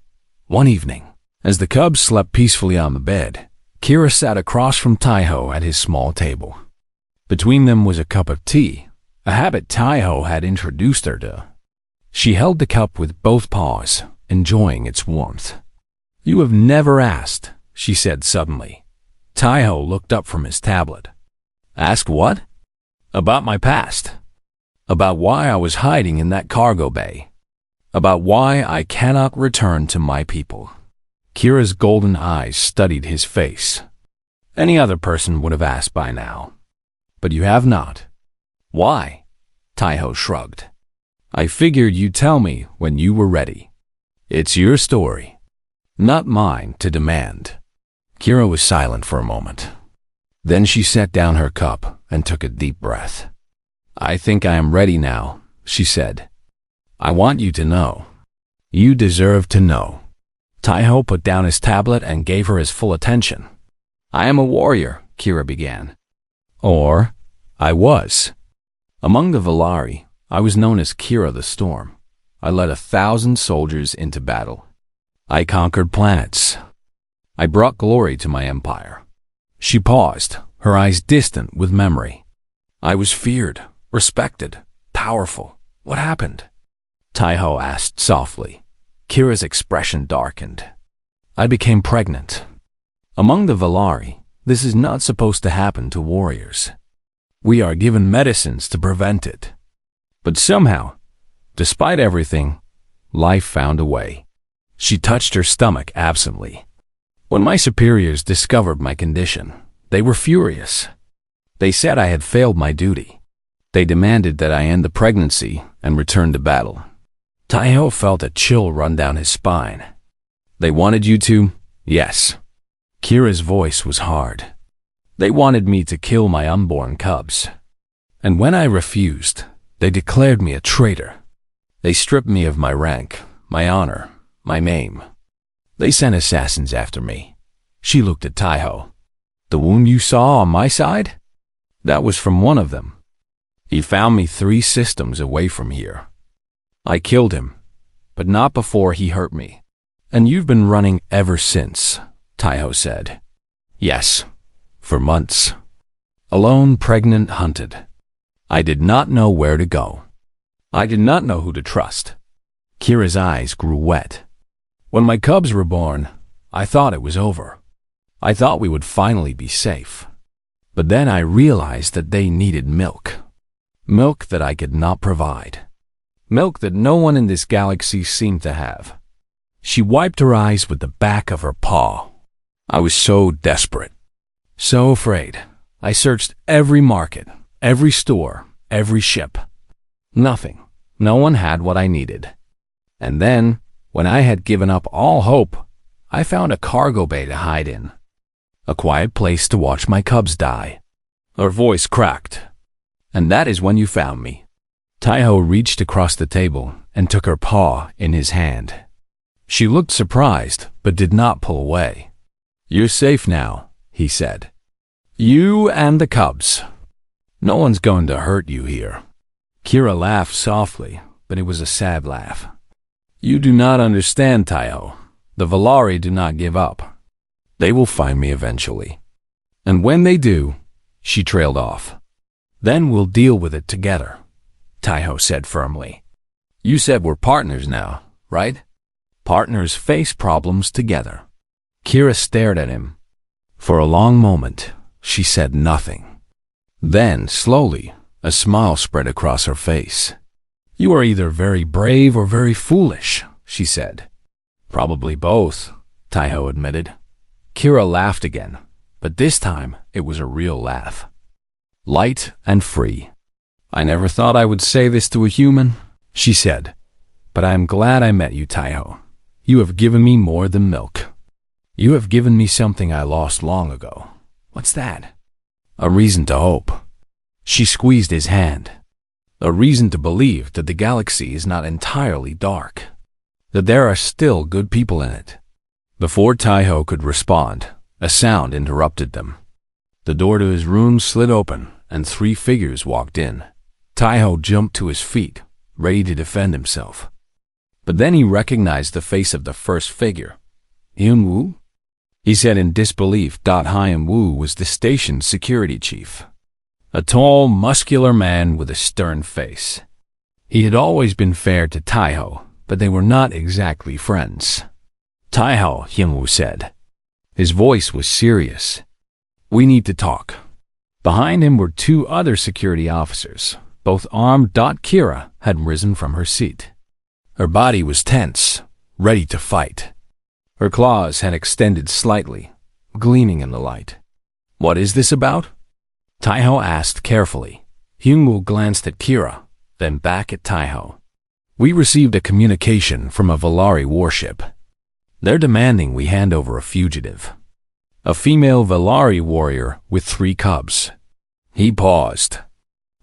One evening, as the cubs slept peacefully on the bed, Kira sat across from Taiho at his small table. Between them was a cup of tea, a habit Taiho had introduced her to. She held the cup with both paws, enjoying its warmth. "You have never asked," she said suddenly. Taiho looked up from his tablet. "Asked what?" "About my past. About why I was hiding in that cargo bay. About why I cannot return to my people." Kira's golden eyes studied his face. Any other person would have asked by now. But you have not. "Why?" Taiho shrugged. "I figured you'd tell me when you were ready. It's your story, not mine to demand." Kira was silent for a moment. Then she set down her cup and took a deep breath. "I think I am ready now," she said. "I want you to know. You deserve to know." Taiho put down his tablet and gave her his full attention. "I am a warrior," Kira began. "Or, I was. Among the Valari, I was known as Kira the Storm. I led 1,000 soldiers into battle. I conquered planets. I brought glory to my empire." She paused, her eyes distant with memory. "I was feared, respected, powerful. What happened?" Taiho asked softly. Kira's expression darkened. "I became pregnant. Among the Valari, this is not supposed to happen to warriors. We are given medicines to prevent it. But somehow, despite everything, life found a way." She touched her stomach absently. "When my superiors discovered my condition, they were furious. They said I had failed my duty. They demanded that I end the pregnancy and return to battle." Taiho felt a chill run down his spine. "They wanted you to?" "Yes." Kira's voice was hard. They wanted me to kill my unborn cubs. And when I refused, they declared me a traitor. They stripped me of my rank, my honor, my name. They sent assassins after me. She looked at Taiho. The wound you saw on my side? That was from one of them. He found me 3 systems away from here. I killed him, but not before he hurt me. And you've been running ever since, Taiho said. Yes, for months. Alone, pregnant, hunted. I did not know where to go. I did not know who to trust. Kira's eyes grew wet. When my cubs were born, I thought it was over. I thought we would finally be safe. But then I realized that they needed milk. Milk that I could not provide. Milk that no one in this galaxy seemed to have. She wiped her eyes with the back of her paw. I was so desperate, so afraid. I searched every market, every store, every ship. Nothing. No one had what I needed. And then, when I had given up all hope, I found a cargo bay to hide in. A quiet place to watch my cubs die. Her voice cracked. And that is when you found me. Taiho reached across the table and took her paw in his hand. She looked surprised, but did not pull away. You're safe now, he said. You and the cubs. No one's going to hurt you here. Kira laughed softly, but it was a sad laugh. You do not understand, Taiho. The Valari do not give up. They will find me eventually. And when they do, she trailed off. Then we'll deal with it together, Taiho said firmly. You said we're partners now, right? Partners face problems together. Kira stared at him. For a long moment, she said nothing. Then, slowly, a smile spread across her face. You are either very brave or very foolish, she said. Probably both, Taiho admitted. Kira laughed again, but this time it was a real laugh. Light and free. I never thought I would say this to a human, she said. But I am glad I met you, Taiho. You have given me more than milk. You have given me something I lost long ago. What's that? A reason to hope. She squeezed his hand. A reason to believe that the galaxy is not entirely dark. That there are still good people in it. Before Taiho could respond, a sound interrupted them. The door to his room slid open, and 3 figures walked in. Taiho jumped to his feet, ready to defend himself. But then he recognized the face of the first figure. Hyun-woo? He said in disbelief. Hyun-woo was the station's security chief. A tall, muscular man with a stern face. He had always been fair to Taiho, but they were not exactly friends. Taiho, Hyun-woo said. His voice was serious. We need to talk. Behind him were 2 other security officers, both armed. Kira had risen from her seat. Her body was tense, ready to fight. Her claws had extended slightly, gleaming in the light. What is this about? Taiho asked carefully. Hyun-woo glanced at Kira, then back at Taiho. We received a communication from a Valari warship. They're demanding we hand over a fugitive. A female Valari warrior with 3 cubs. He paused.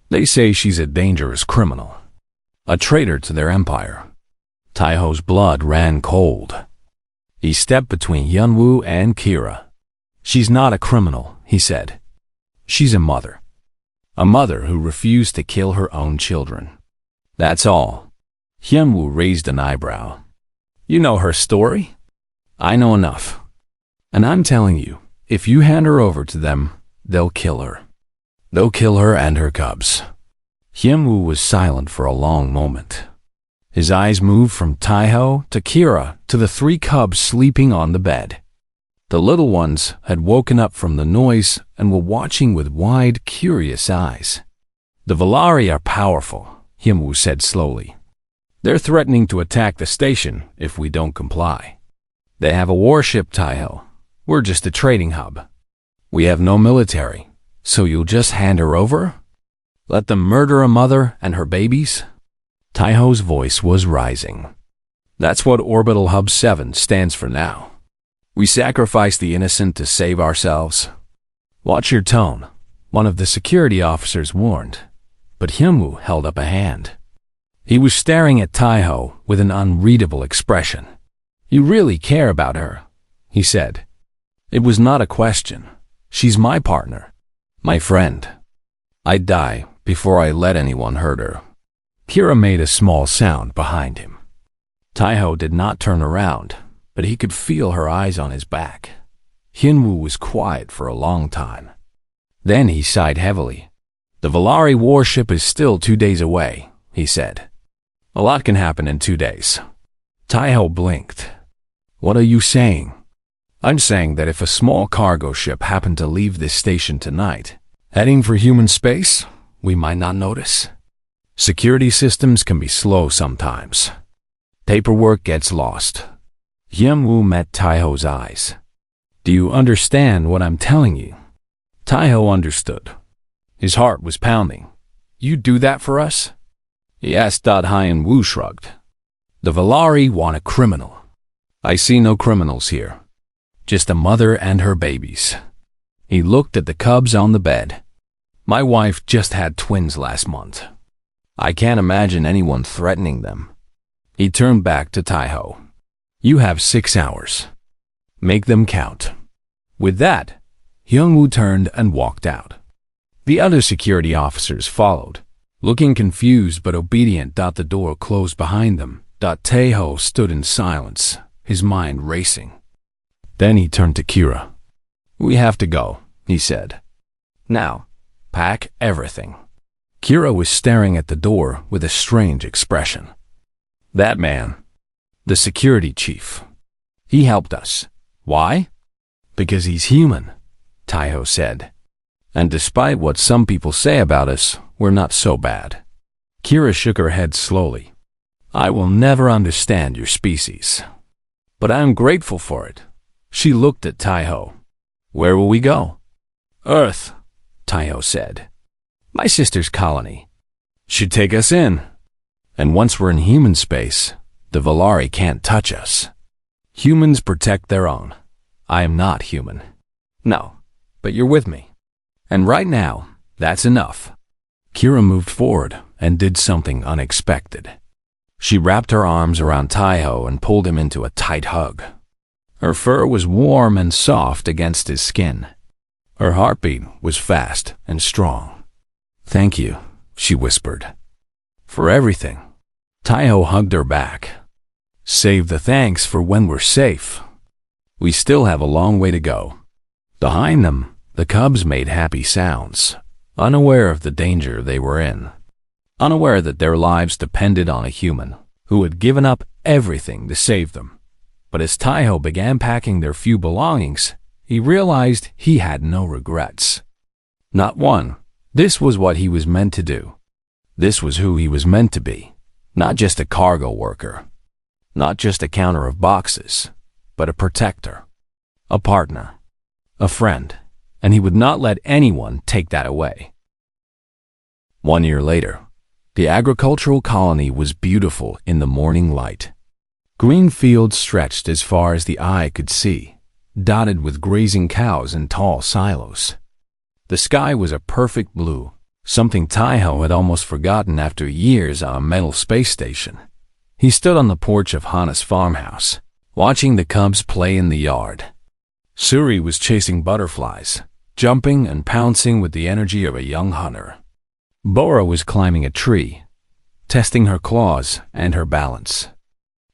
They say she's a dangerous criminal. A traitor to their empire. Taiho's blood ran cold. He stepped between Hyun-woo and Kira. She's not a criminal, he said. She's a mother. A mother who refused to kill her own children. That's all. Hyun-woo raised an eyebrow. You know her story? I know enough. And I'm telling you, if you hand her over to them, they'll kill her. They'll kill her and her cubs. Hyun-woo was silent for a long moment. His eyes moved from Taiho to Kira to the 3 cubs sleeping on the bed. The little ones had woken up from the noise and were watching with wide, curious eyes. The Valari are powerful, Hyun-woo said slowly. They're threatening to attack the station if we don't comply. They have a warship, Taiho. We're just a trading hub. We have no military, so you'll just hand her over? Let them murder a mother and her babies? Taiho's voice was rising. That's what Orbital Hub 7 stands for now. We sacrifice the innocent to save ourselves. "Watch your tone," one of the security officers warned, but Hyunwoo held up a hand. He was staring at Taiho with an unreadable expression. "You really care about her," he said. "It was not a question. She's my partner, my friend. I'd die before I let anyone hurt her." Kira made a small sound behind him. Taiho did not turn around, but he could feel her eyes on his back. Hyunwoo was quiet for a long time. Then he sighed heavily. "The Valari warship is still 2 days away," he said. "A lot can happen in 2 days." Taiho blinked. "What are you saying?" "I'm saying that if a small cargo ship happened to leave this station tonight, heading for human space, we might not notice. Security systems can be slow sometimes. Paperwork gets lost." Hyunwoo met Taiho's eyes. "Do you understand what I'm telling you?" Taiho understood. His heart was pounding. "You do that for us?" He asked. Hyunwoo shrugged. "The Valari want a criminal. I see no criminals here. Just a mother and her babies." He looked at the cubs on the bed. "My wife just had twins last month. I can't imagine anyone threatening them." He turned back to Taiho. "You have 6 hours. Make them count." With that, Hyunwoo turned and walked out. The other security officers followed, looking confused but obedient. The door closed behind them. Taiho stood in silence, his mind racing. Then he turned to Kira. "We have to go," he said. "Now, pack everything." Kira was staring at the door with a strange expression. "That man, the security chief. He helped us. Why? Because he's human," Taiho said. "And despite what some people say about us, we're not so bad." Kira shook her head slowly. "I will never understand your species, but I am grateful for it." She looked at Taiho. "Where will we go?" "Earth," Taiho said. "My sister's colony. Should take us in. And once we're in human space, the Valari can't touch us. Humans protect their own. I am not human." "No, but you're with me. And right now, that's enough." Kira moved forward and did something unexpected. She wrapped her arms around Taiho and pulled him into a tight hug. Her fur was warm and soft against his skin. Her heartbeat was fast and strong. "Thank you," she whispered. "For everything." Taiho hugged her back. "Save the thanks for when we're safe. We still have a long way to go." Behind them, the cubs made happy sounds, unaware of the danger they were in, unaware that their lives depended on a human who had given up everything to save them. But as Taiho began packing their few belongings, he realized he had no regrets. Not one. This was what he was meant to do. This was who he was meant to be. Not just a cargo worker. Not just a counter of boxes, but a protector, a partner, a friend, and he would not let anyone take that away. 1 year later, the agricultural colony was beautiful in the morning light. Green fields stretched as far as the eye could see, dotted with grazing cows and tall silos. The sky was a perfect blue, something Taiho had almost forgotten after years on a metal space station. He stood on the porch of Hana's farmhouse, watching the cubs play in the yard. Suri was chasing butterflies, jumping and pouncing with the energy of a young hunter. Bora was climbing a tree, testing her claws and her balance.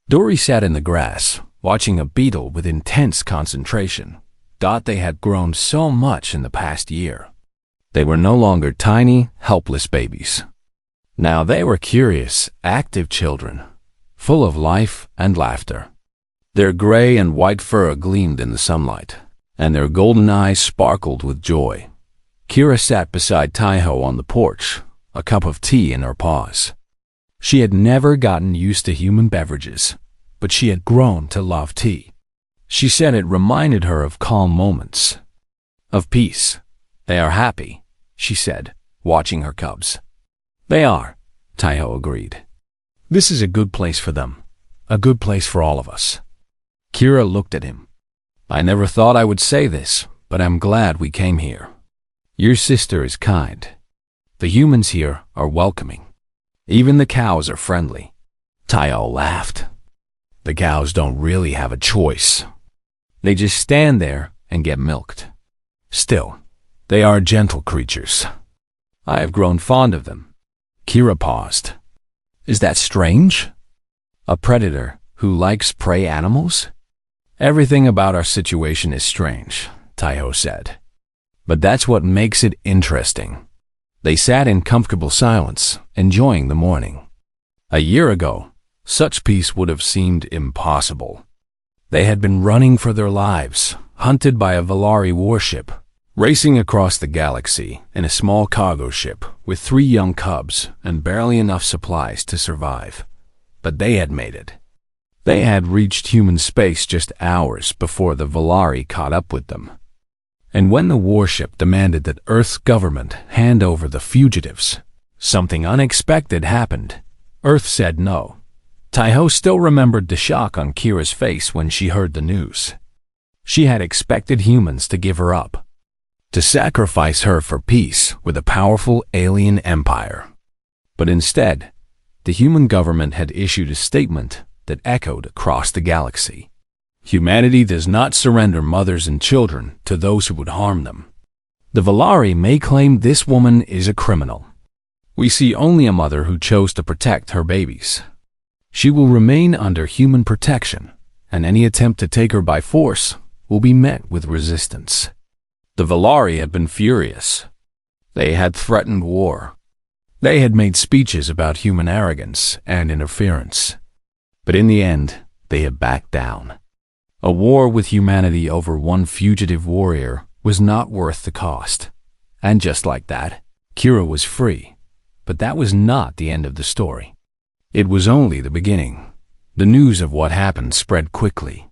Dory sat in the grass, watching a beetle with intense concentration. They had grown so much in the past year. They were no longer tiny, helpless babies. Now they were curious, active children, full of life and laughter. Their gray and white fur gleamed in the sunlight, and their golden eyes sparkled with joy. Kira sat beside Taiho on the porch, a cup of tea in her paws. She had never gotten used to human beverages, but she had grown to love tea. She said it reminded her of calm moments, of peace. "They are happy," she said, watching her cubs. "They are," Taiho agreed. "This is a good place for them, a good place for all of us." Kira looked at him. "I never thought I would say this, but I'm glad we came here," Your sister is kind. The humans here are welcoming. Even the cows are friendly. Taiho laughed. The cows don't really have a choice. They just stand there and get milked. Still, they are gentle creatures. I have grown fond of them. Kira paused. Is that strange? A predator who likes prey animals? Everything about our situation is strange, Taiho said. But that's what makes it interesting. They sat in comfortable silence, enjoying the morning. A year ago, such peace would have seemed impossible. They had been running for their lives, hunted by a Valari warship, racing across the galaxy in a small cargo ship with 3 young cubs and barely enough supplies to survive. But they had made it. They had reached human space just hours before the Valari caught up with them. And when the warship demanded that Earth's government hand over the fugitives, something unexpected happened. Earth said no. Taiho still remembered the shock on Kira's face when she heard the news. She had expected humans to give her up, to sacrifice her for peace with a powerful alien empire. But instead, the human government had issued a statement that echoed across the galaxy. Humanity does not surrender mothers and children to those who would harm them. The Valari may claim this woman is a criminal. We see only a mother who chose to protect her babies. She will remain under human protection, and any attempt to take her by force will be met with resistance. The Valari had been furious. They had threatened war. They had made speeches about human arrogance and interference. But in the end, they had backed down. A war with humanity over one fugitive warrior was not worth the cost. And just like that, Kira was free. But that was not the end of the story. It was only the beginning. The news of what happened spread quickly.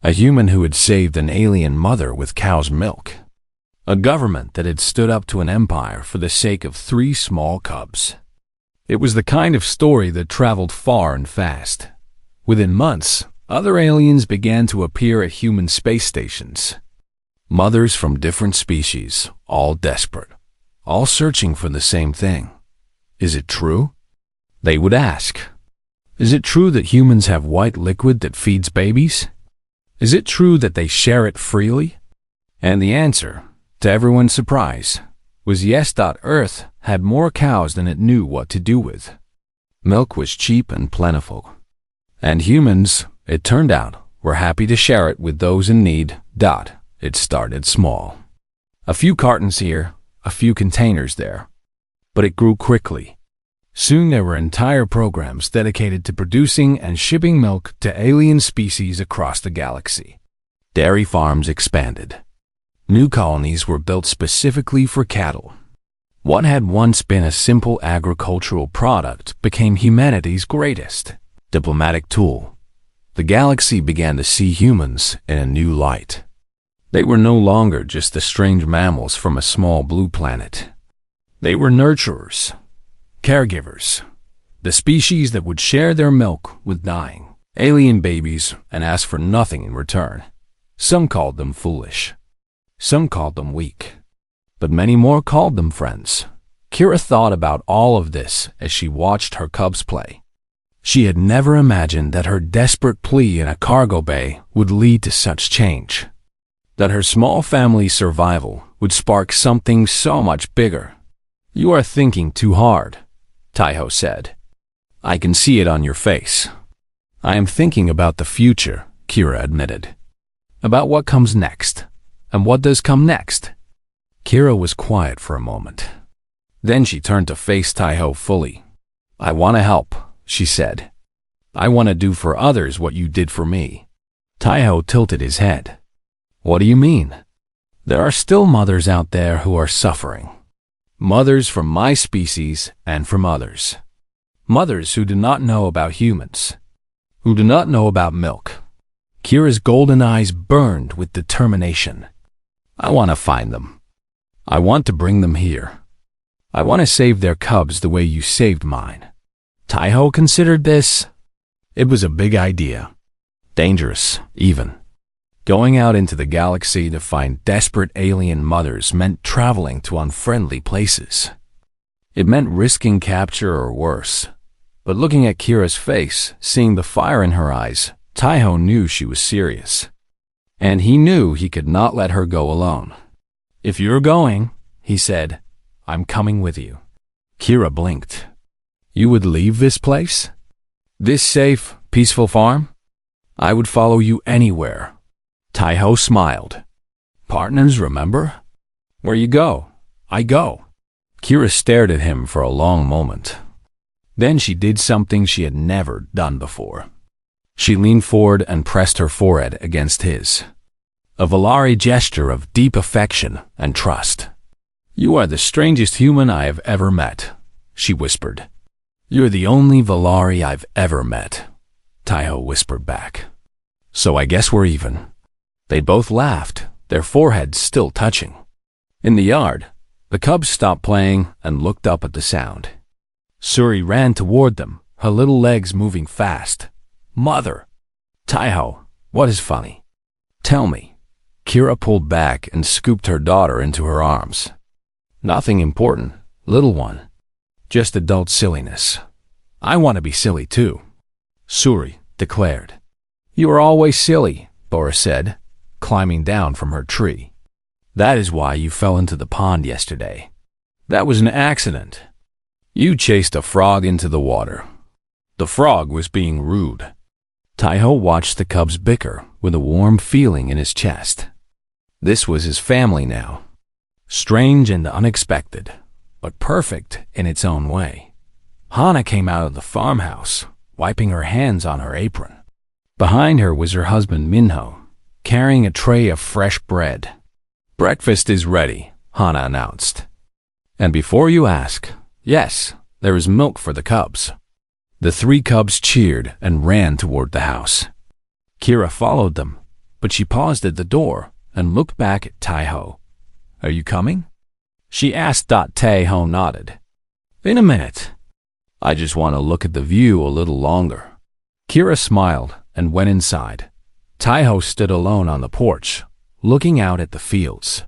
A human who had saved an alien mother with cow's milk. A government that had stood up to an empire for the sake of 3 small cubs. It was the kind of story that traveled far and fast. Within months, other aliens began to appear at human space stations. Mothers from different species, all desperate, all searching for the same thing. Is it true? They would ask. Is it true that humans have white liquid that feeds babies? Is it true that they share it freely? And the answer, to everyone's surprise, was yes. Earth had more cows than it knew what to do with. Milk was cheap and plentiful. And humans, it turned out, were happy to share it with those in need. It started small. A few cartons here, a few containers there. But it grew quickly. Soon there were entire programs dedicated to producing and shipping milk to alien species across the galaxy. Dairy farms expanded. New colonies were built specifically for cattle. What had once been a simple agricultural product became humanity's greatest diplomatic tool. The galaxy began to see humans in a new light. They were no longer just the strange mammals from a small blue planet. They were nurturers, caregivers, the species that would share their milk with dying alien babies and ask for nothing in return. Some called them foolish. Some called them weak. But many more called them friends. Kira thought about all of this as she watched her cubs play. She had never imagined that her desperate plea in a cargo bay would lead to such change. That her small family's survival would spark something so much bigger. You are thinking too hard, Taiho said. I can see it on your face. I am thinking about the future, Kira admitted. About what comes next. And what does come next? Kira was quiet for a moment. Then she turned to face Taiho fully. I want to help, she said. I want to do for others what you did for me. Taiho tilted his head. What do you mean? There are still mothers out there who are suffering. Mothers from my species and from others. Mothers who do not know about humans. Who do not know about milk. Kira's golden eyes burned with determination. I want to find them. I want to bring them here. I want to save their cubs the way you saved mine. Taiho considered this. It was a big idea. Dangerous, even. Going out into the galaxy to find desperate alien mothers meant traveling to unfriendly places. It meant risking capture or worse. But looking at Kira's face, seeing the fire in her eyes, Taiho knew she was serious. And he knew he could not let her go alone. "If you're going," he said, "I'm coming with you." Kira blinked. "You would leave this place? This safe, peaceful farm? I would follow you anywhere." Taiho smiled. "Partners, remember? Where you go, I go." Kira stared at him for a long moment. Then she did something she had never done before. She leaned forward and pressed her forehead against his. A Valari gesture of deep affection and trust. "You are the strangest human I have ever met," she whispered. "You're the only Valari I've ever met," Taiho whispered back. "So I guess we're even." They both laughed, their foreheads still touching. In the yard, the cubs stopped playing and looked up at the sound. Suri ran toward them, her little legs moving fast. "Mother!" "Taiho, what is funny? Tell me." Kira pulled back and scooped her daughter into her arms. "Nothing important, little one. Just adult silliness. I want to be silly too," Suri declared. "You are always silly," Bora said, climbing down from her tree. "That is why you fell into the pond yesterday. That was an accident. You chased a frog into the water. The frog was being rude." Taiho watched the cubs bicker with a warm feeling in his chest. This was his family now. Strange and unexpected, but perfect in its own way. Hana came out of the farmhouse, wiping her hands on her apron. Behind her was her husband Minho, carrying a tray of fresh bread. "Breakfast is ready," Hana announced. "And before you ask, yes, there is milk for the cubs." The three cubs cheered and ran toward the house. Kira followed them, but she paused at the door and looked back at Taiho. "Are you coming?" she asked. Taiho nodded. "In a minute. I just want to look at the view a little longer." Kira smiled and went inside. Taiho stood alone on the porch, looking out at the fields.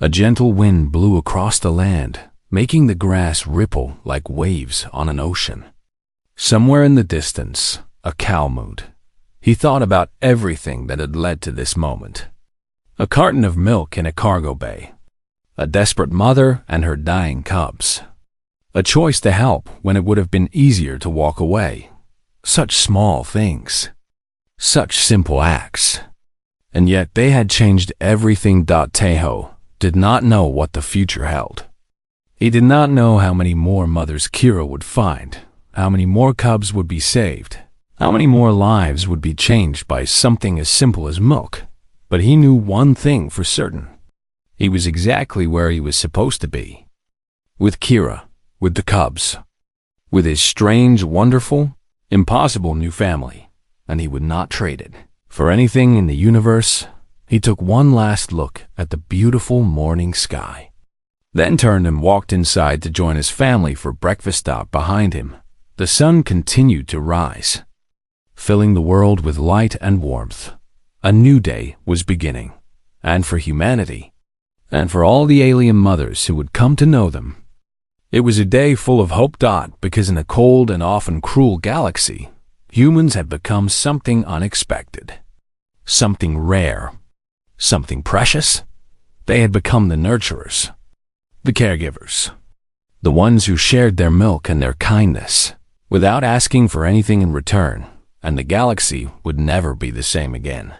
A gentle wind blew across the land, making the grass ripple like waves on an ocean. Somewhere in the distance, a cow mooed. He thought about everything that had led to this moment. A carton of milk in a cargo bay. A desperate mother and her dying cubs. A choice to help when it would have been easier to walk away. Such small things. Such simple acts. And yet they had changed everything. Taiho did not know what the future held. He did not know how many more mothers Kira would find, how many more cubs would be saved, how many more lives would be changed by something as simple as milk. But he knew one thing for certain. He was exactly where he was supposed to be. With Kira, with the cubs, with his strange, wonderful, impossible new family, and he would not trade it for anything in the universe. He took one last look at the beautiful morning sky, then turned and walked inside to join his family for breakfast. Stop behind him. The sun continued to rise, filling the world with light and warmth. A new day was beginning, and for humanity, and for all the alien mothers who would come to know them. It was a day full of hope. Because in a cold and often cruel galaxy, humans had become something unexpected, something rare, something precious. They had become the nurturers, the caregivers, the ones who shared their milk and their kindness without asking for anything in return, and the galaxy would never be the same again.